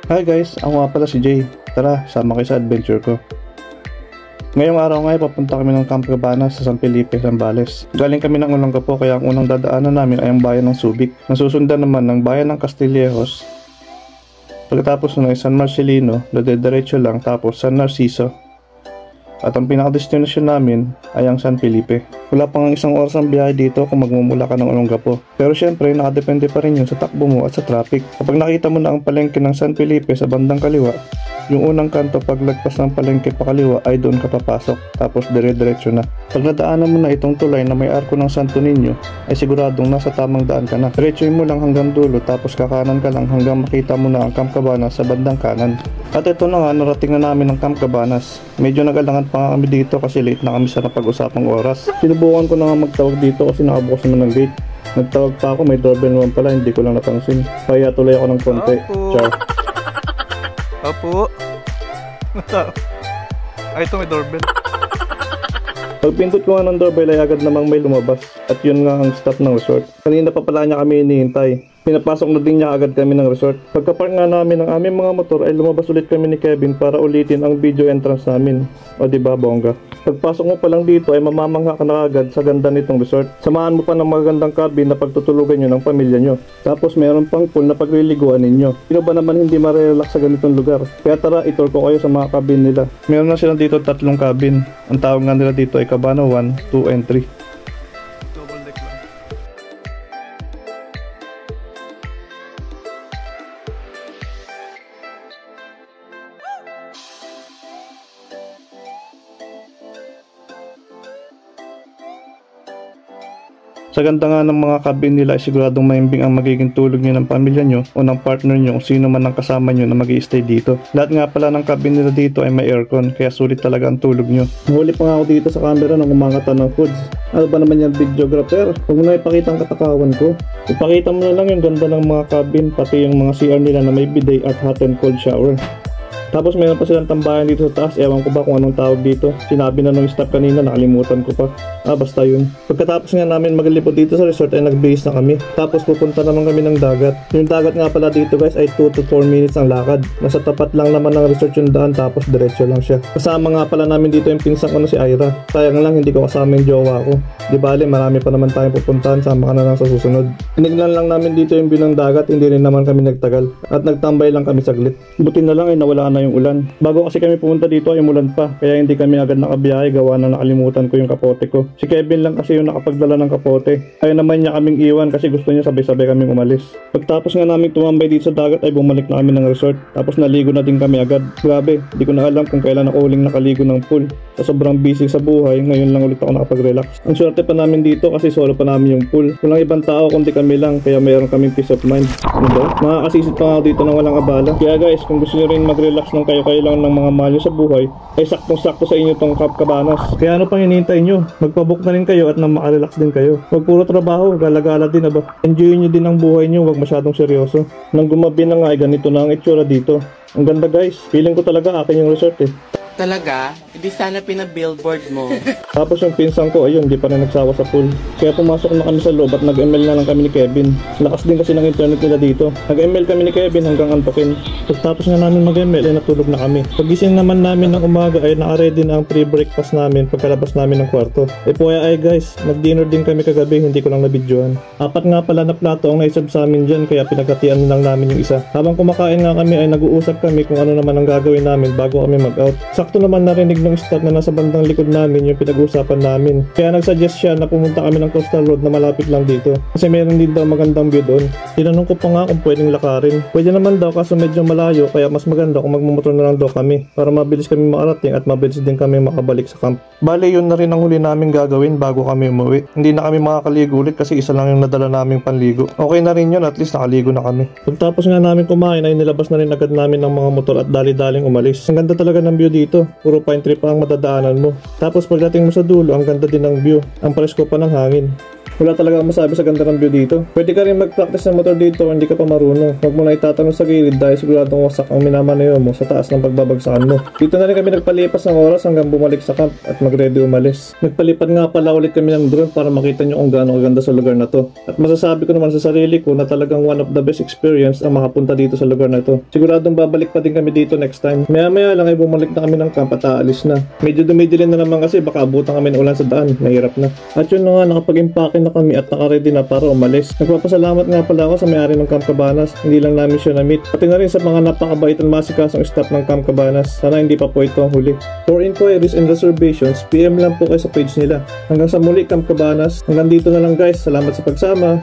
Hi guys, ako nga pala si Jay. Tara, sama kayo sa adventure ko. Ngayong araw nga papunta kami ng Camp Cabanas sa San Felipe, Zambales. Galing kami ng Olongapo kaya ang unang dadaanan namin ay ang bayan ng Subic. Nasusundan naman ng bayan ng Castillejos. Pagkatapos nun ay San Marcelino, diretso lang, tapos San Narciso. At ang pinaka-destination namin ay ang San Felipe. Wala pang isang oras ang biyahe dito kung magmumula ka ng Olongapo. Pero syempre, nakadepende pa rin yun sa takbo mo at sa traffic. Kapag nakita mo na ang palengke ng San Felipe sa bandang kaliwa, yung unang kanto paglagpas ng palengke pa kaliwa ay doon ka papasok, tapos dire-diretso na. Pag nadaanan mo na itong tulay na may arko ng Santo Niño, ay siguradong nasa tamang daan ka na. Diretsoin mo lang hanggang dulo, tapos kakanan ka lang hanggang makita mo na ang Camp Cabanas sa bandang kanan. At ito na nga, narating na namin ang Camp Cabanas. Medyo nagalangan pa nga kami dito kasi late na kami sa napag-usapang oras. Sinubukan ko na nga magtawag dito kasi nakabukas naman ng gate. Nagtawag pa ako, may doorbell naman pala, hindi ko lang napansin. Kaya tuloy ako ng konti. Ciao. Opo. Ay, ito may doorbell. Pagpindot ko nga ng doorbell ay agad namang may lumabas. At yun nga ang staff ng resort. Kanina pa pala niya kami hinihintay. Pinapasok na din niya agad kami ng resort. Pagkapark nga namin ng aming mga motor ay lumabas ulit kami ni Kevin para ulitin ang video entrance namin. O diba bongga? Pagpasok mo pa lang dito ay mamamangha ka na agad sa ganda nitong resort. Samahan mo pa ng magandang cabin na pagtutulugan nyo ng pamilya nyo. Tapos meron pang pool na pagliliguan ninyo. Sino ba naman hindi marelax sa ganitong lugar? Kaya tara, itur ko kayo sa mga cabin nila. Meron na silang dito 3 cabin. Ang tawag nga nila dito ay Cabana 1, 2, and 3. Sa ganda nga ng mga cabin nila ay siguradong maimbing ang magiging tulog nyo ng pamilya nyo o ng partner nyo o sino man ang kasama nyo na mag-i-stay dito. Lahat nga pala ng cabin nila dito ay may aircon kaya sulit talaga ang tulog nyo. Nahuli pa nga ako dito sa camera nang umakata ng foods. Ano ba naman yan, videographer? Huwag mo na ipakita ang katakawan ko. Ipakita mo na lang yung ganda ng mga cabin pati yung mga CR nila na may bidet at hot and cold shower. Tapos meron pa silang tambayan dito sa taas, ewan ko ba kung anong tawag dito. Sinabi na nung staff kanina, nakalimutan ko pa. Basta yun. Pagkatapos nga namin maglipot dito sa resort ay nag-base na kami. Tapos pupunta naman kami ng dagat. Yung dagat nga pala dito guys ay 2 to 4 minutes ang lakad. Nasa tapat lang naman ng resort yung daan tapos diretso lang siya. Kasama nga pala namin dito yung pinsan ko na si Ira. Sayang lang hindi ko kasama yung jowa ko. Di bale, marami pa naman tayong pupuntahan, sama ka na lang sa susunod. Tinignan lang namin dito yung view ng dagat, hindi rin naman kami nagtagal. At nagtambay lang kami saglit. Buti na lang ay nawala na yung ulan. Bago kasi kami pumunta dito ay umulan pa, kaya hindi kami agad nakabiyahe gawa na nakalimutan ko yung kapote ko. Si Kevin lang kasi yung nakapagdala ng kapote. Kaya naman niya kaming iwan kasi gusto niya sabay-sabay kaming umalis. Pagtapos nga naming tumambay dito sa dagat ay bumalik na kami ng resort. Tapos naligo na din kami agad. Grabe, di ko na alam kung kailan ako huling nakaligo ng pool. Sa sobrang busy sa buhay, ngayon lang ulit ako nakapag-relax. Ang swerte pa namin dito kasi solo pa namin yung pool. Walang ibang tao kundi kami lang, kaya mayroon kaming peace of mind. Ano ba? Makakasisit pa nga dito ng walang abala. Kaya guys, kung gusto nyo rin mag-relax ng kayo lang ng mga mahal nyo sa buhay, ay saktong-sakto sa inyo tong Camp Cabanas. Kaya ano pang hinihintay nyo? Magpabook na rin kayo at nang makarelax din kayo. Huwag puro trabaho, gala-gala din aba. Enjoy nyo din ang buhay nyo, huwag masyadong seryoso. Nang gumabi na nga ay ganito na ang itsura dito. Ang ganda guys, feeling ko talaga akin yung resort eh. Talaga? Hindi sana pina-billboard mo. Tapos yung pinsan ko, ayun, di pa rin nagsawa sa pool. Kaya pumasok na kami sa loob at nag-ML na lang kami ni Kevin. Lakas din kasi ng internet nila dito. Nag-ML kami ni Kevin hanggang antokin. Pagtapos nga namin mag-ML ay natulog na kami. Pagising naman namin ng umaga ay naka-ready na ang pre-breakfast namin pagkalabas namin ng kwarto. FYI guys, nag-dinner din kami kagabi, hindi ko lang nabidyohan. 4 nga pala na plato ang naisab sa amin dyan kaya pinagkatian lang namin yung isa. Habang kumakain nga kami ay nag-uusap kami kung ano naman ang gagawin namin bago kami mag-out. Sakto naman narinig ng staff na nasa bandang likod namin yung pinag-uusapan namin. Kaya nagsuggest siya na pumunta kami ng Coastal Road na malapit lang dito. Kasi meron din daw magandang view doon. Tinanong ko pa nga kung pwedeng lakarin. Pwede naman daw kaso medyo malayo kaya mas maganda kung magmumotor na lang daw kami. Para mabilis kami makarating at mabilis din kami makabalik sa camp. Bale yun na rin ang huli namin gagawin bago kami umuwi. Hindi na kami makakaligo ulit kasi isa lang yung nadala naming panligo. Okay na rin yun, at least nakaligo na kami. Pagtapos nga namin kumain ay nilabas na rin agad namin ng mga motor at dali-daling umalis. Ang ganda talaga ng view dito. Puro pine tree pa ang madadaanan mo. Tapos pagdating mo sa dulo, ang ganda din ng view. Ang presko pa ng hangin. Wala talaga akong masabi sa ganda ng view dito. Pwede ka rin mag-practice ng motor dito kung hindi ka pa marunong. Huwag mo na itatanong sa gilid dahil siguradong wasak ang minamanayo mo sa taas ng pagbabagsakan mo. Dito na rin kami nagpalipas ng oras hanggang bumalik sa camp at mag-ready umalis. Nagpalipad nga pala ulit kami ng drone para makita nyo kung gaano kaganda sa lugar na to. At masasabi ko naman sa sarili ko na talagang one of the best experience ang makapunta dito sa lugar na to. Siguradong babalik pa din kami dito next time. Maya-maya lang ay bumalik na kami ng camp at aalis na. Medyo dumidilim na naman kasi baka abutan kami ng ulan sa daan. Mahirap na. At yun na nga, nakapag-impake na kami at nakaready na para umalis. Nagpapasalamat nga pala ako sa may-ari ng Camp Cabanas. Hindi lang namin siya na-meet. Pati na rin sa mga napakabait at masikasong staff ng Camp Cabanas. Sana hindi pa po ito ang huli. For inquiries and reservations, PM lang po kayo sa page nila. Hanggang sa muli, Camp Cabanas. Hanggang dito na lang guys. Salamat sa pagsama.